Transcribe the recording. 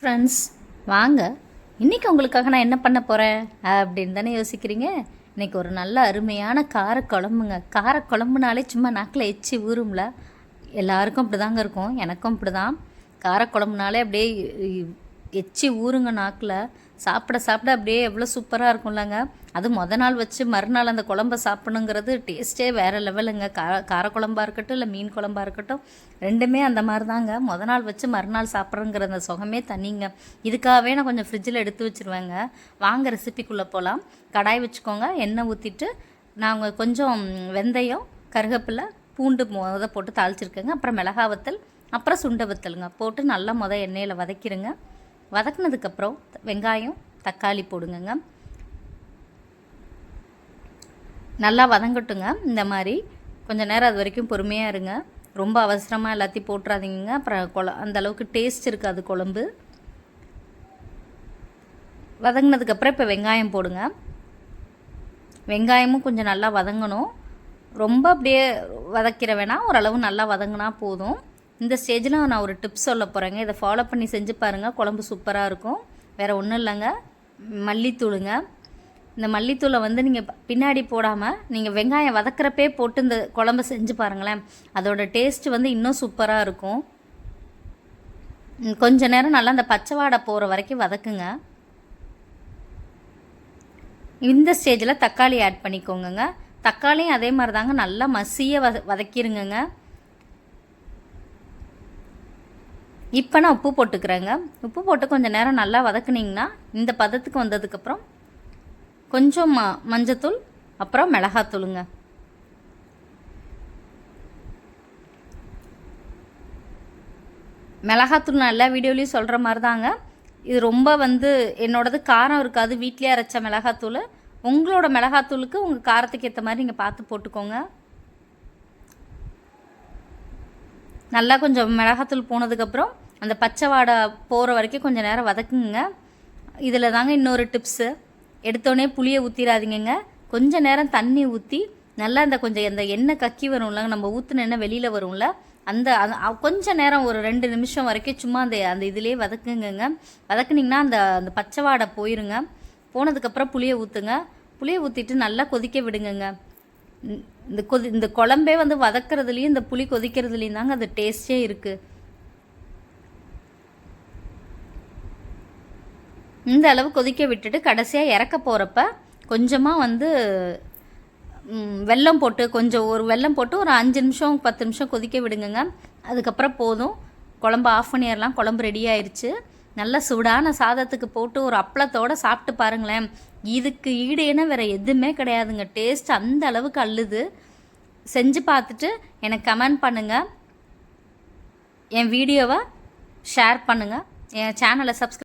Friends வாங்க, இன்றைக்கி உங்களுக்காக நான் என்ன பண்ண போகிறேன் அப்படின்னு தானே யோசிக்கிறீங்க. இன்றைக்கி ஒரு நல்ல அருமையான காரக்குழம்புங்க. காரக்குழம்புனாலே சும்மா நாக்கில் எச்சி ஊறும்ல, எல்லாருக்கும் அப்படி தாங்க இருக்கும், எனக்கும் அப்படி தான். காரக்குழம்புனாலே அப்படியே எச்சி ஊறுங்க நாக்கில். சாப்பிட சாப்பிட அப்படியே எவ்வளோ சூப்பராக இருக்கும்லங்க. அது நாள் வச்சு மறுநாள் அந்த குழம்ப சாப்பிடணுங்கிறது டேஸ்ட்டே வேறு லெவலுங்க. காரக்குழம்பாக இருக்கட்டும் இல்லை மீன் குழம்பாக இருக்கட்டும், ரெண்டுமே அந்த மாதிரி தாங்க. நாள் வச்சு மறுநாள் சாப்பிட்றங்கிற அந்த சுகமே தனிங்க. இதுக்காகவே நான் கொஞ்சம் ஃப்ரிட்ஜில் எடுத்து வச்சுருவேங்க. வாங்க ரெசிபிக்குள்ளே போகலாம். கடாய் வச்சுக்கோங்க, எண்ணெய் ஊற்றிட்டு நாங்கள் கொஞ்சம் வெந்தயம், கருவேப்பிலை, பூண்டு போட்டு தாளிச்சிருக்கேங்க. அப்புறம் மிளகாய் வத்தல், அப்புறம் சுண்டை வத்தலுங்க போட்டு நல்லா எண்ணெயில் வதக்கிடுங்க. வதக்குனதுக்கப்புறம் வெங்காயம், தக்காளி போடுங்கங்க. நல்லா வதங்கட்டுங்க. இந்த மாதிரி கொஞ்சம் நேரம் அது வரைக்கும் பொறுமையாக இருங்க. ரொம்ப அவசரமாக எல்லாத்தையும் போட்டுறாதீங்க, அப்புறம் அந்த அளவுக்கு டேஸ்ட் இருக்காது குழம்பு. வதங்கினதுக்கப்புறம் இப்போ வெங்காயம் போடுங்க. வெங்காயமும் கொஞ்சம் நல்லா வதங்கணும். ரொம்ப அப்படியே வதக்கிற வேணாம், ஓரளவு நல்லா வதங்கினா போதும். இந்த ஸ்டேஜில் நான் ஒரு டிப்ஸ் சொல்ல போகிறேங்க. இதை ஃபாலோ பண்ணி செஞ்சு பாருங்கள், குழம்பு சூப்பராக இருக்கும். வேறு ஒன்றும் இல்லைங்க, மல்லித்தூளுங்க. இந்த மல்லித்தூளை நீங்கள் பின்னாடி போடாமல் நீங்கள் வெங்காயம் வதக்கிறப்பே போட்டு இந்த குழம்பு செஞ்சு பாருங்களேன். அதோட டேஸ்ட்டு இன்னும் சூப்பராக இருக்கும். கொஞ்ச நேரம் நல்லா அந்த பச்சை வாடை போகிற வரைக்கும் வதக்குங்க. இந்த ஸ்டேஜில் தக்காளி ஆட் பண்ணிக்கோங்க. தக்காளியும் அதே மாதிரி தாங்க, நல்லா மசிய வதக்கிடுங்க. இப்போ நான் உப்பு போட்டுக்கிறேங்க. உப்பு போட்டு கொஞ்சம் நேரம் நல்லா வதக்குனிங்கன்னா இந்த பதத்துக்கு வந்ததுக்கப்புறம் கொஞ்சம் மஞ்சத்தூள், அப்புறம் மிளகாத்தூளுங்க. மிளகாத்தூள் நான் எல்லா வீடியோலையும் சொல்கிற மாதிரி தாங்க. இது ரொம்ப என்னோடது காரம் இருக்காது, வீட்டிலே அரைச்ச மிளகாத்தூள். உங்களோட மிளகாத்தூளுக்கு உங்கள் காரத்துக்கு ஏற்ற மாதிரி நீங்கள் பார்த்து போட்டுக்கோங்க. நல்லா கொஞ்சம் மிளகாத்தூள் போனதுக்கப்புறம் அந்த பச்சை வாடை போகிற வரைக்கும் கொஞ்சம் நேரம் வதக்குங்க. இதில் தாங்க இன்னொரு டிப்ஸு, எடுத்தோடனே புளியை ஊற்றிடாதீங்க. கொஞ்சம் நேரம் தண்ணி ஊற்றி நல்லா கொஞ்சம் இந்த எண்ணெய் கக்கி வரும்லங்க, நம்ம ஊற்றின எண்ணெய் வெளியில் வரும்ல, அந்த கொஞ்சம் நேரம் ஒரு 2 நிமிஷம் வரைக்கும் சும்மா அந்த இதிலே வதக்குங்க. வதக்குனிங்கன்னா அந்த பச்சை வாடை போயிருங்க. போனதுக்கப்புறம் புளியை ஊற்றுங்க. புளியை ஊற்றிட்டு நல்லா கொதிக்க விடுங்க. இந்த குழம்பே வதக்கிறதுலையும் இந்த புளி கொதிக்கிறதுலையும் தாங்க அது டேஸ்டே இருக்குது. இந்த அளவு கொதிக்க விட்டுட்டு கடைசியாக இறக்க போகிறப்ப கொஞ்சமாக வெல்லம் போட்டு ஒரு வெல்லம் போட்டு ஒரு 5 நிமிஷம் 10 நிமிஷம் கொதிக்க விடுங்க. அதுக்கப்புறம் போதும், குழம்பு ஆஃப் பண்ணிடலாம். குழம்பு ரெடி ஆயிடுச்சு. நல்ல சூடான சாதத்துக்கு போட்டு ஒரு அப்பளத்தோடு சாப்பிட்டு பாருங்களேன். இதுக்கு ஈடுனா வேறு எதுவுமே கிடையாதுங்க. டேஸ்ட் அந்த அளவுக்கு அள்ளுது. செஞ்சு பார்த்துட்டு எனக்கு கமெண்ட் பண்ணுங்கள். என் வீடியோவை ஷேர் பண்ணுங்கள். என் சேனலை சப்ஸ்கிரைப்